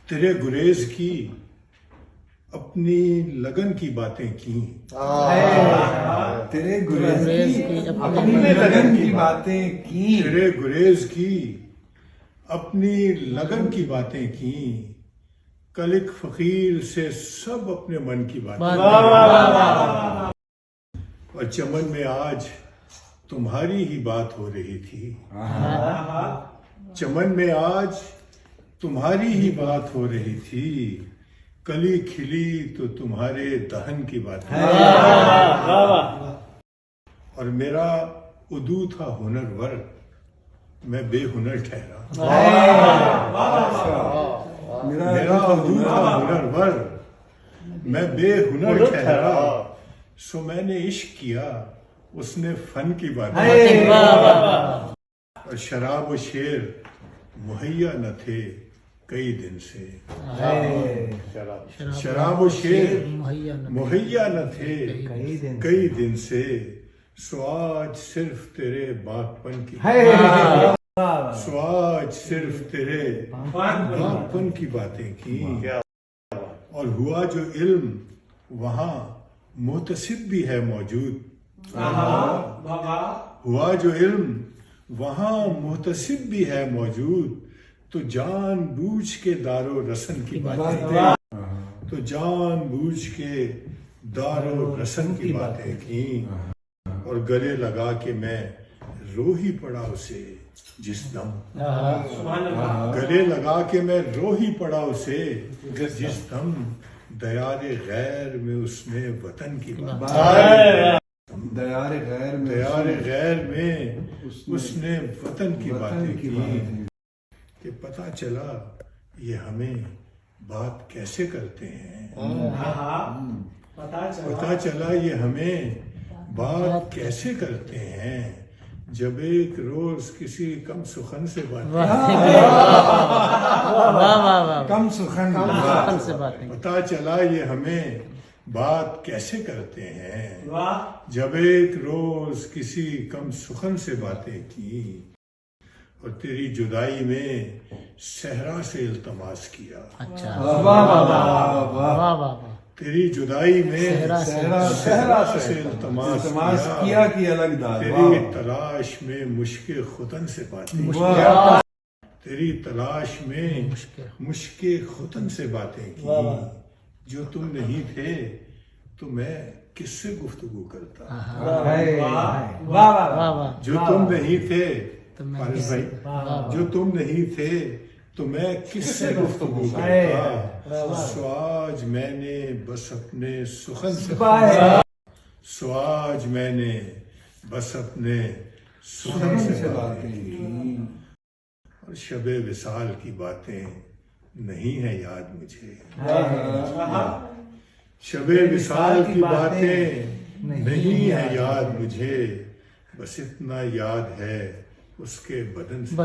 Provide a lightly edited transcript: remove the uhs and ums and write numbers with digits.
تیرے گریز کی اپنی لگن کی باتیں کی، تیرے گریز کی اپنی لگن کی باتیں کی، تیرے گریز کی اپنی لگن کی باتیں کی، کل ایک فقیر سے سب اپنے من کی باتیں، اور چمن میں آج تمہاری ہی بات ہو رہی تھی، چمن میں آج تمہاری ہی بات ہو رہی تھی، کلی کھلی تو تمہارے دہن کی بات ہے، اور میرا عدو تھا ہنر ور، میں بے ہنر ٹھہرا، میرا عدو تھا ہنر ور، میں بے ہنر ٹھہرا، سو میں نے عشق کیا اس نے فن کی بات، اور شراب و شیر مہیا نہ تھے کئی دن سے، شراب و شیر مہیا نہ تھے کئی دن سے، سو آج صرف تیرے باغپن کی، سو آج صرف تیرے باغپن کی باتیں کی، اور ہوا جو علم وہاں محتسب بھی ہے موجود، ہوا جو علم وہاں محتسب بھی ہے موجود، تو جان بوجھ کے دار و رسن کی باتیں، تو جان بوجھ کے دار و رسن کی باتیں کی، اور گلے لگا کے میں رو ہی پڑا اسے جس دم، گلے لگا کے میں رو ہی پڑا اسے جس دم، دیار غیر میں اس نے وطن کی بات، دیار غیر میں اس نے وطن کی باتیں کی، کہ پتہ چلا یہ ہمیں بات کیسے کرتے ہیں، پتہ چلا یہ ہمیں بات کیسے کرتے ہیں، جب ایک روز کسی کم سخن سے بات کم سخن سے باتیں، پتہ چلا یہ ہمیں بات کیسے کرتے ہیں، جب ایک روز کسی کم سخن سے باتیں کی، اور تیری جدائی میں صحرا سے التماس کیا، تیری جدائی میں صحرا سے التماس کیا کہ الگ دار، تیری تلاش میں مشک ختن سے باتیں، تیری تلاش میں مشک ختن سے باتیں کی، جو تم نہیں تھے تو میں کس سے گفتگو کرتا، جو تم نہیں تھے فارس بھائی، جو تم نہیں تھے تو میں کس سے گفتگو کرتا، سو آج میں نے بس اپنے سخن سے، سو آج میں نے بس اپنے سخن سے باتیں کی، اور شب وصال کی باتیں نہیں ہیں یاد مجھے، شب وصال کی باتیں نہیں ہیں یاد مجھے، بس اتنا یاد ہے اس کے بدن سے،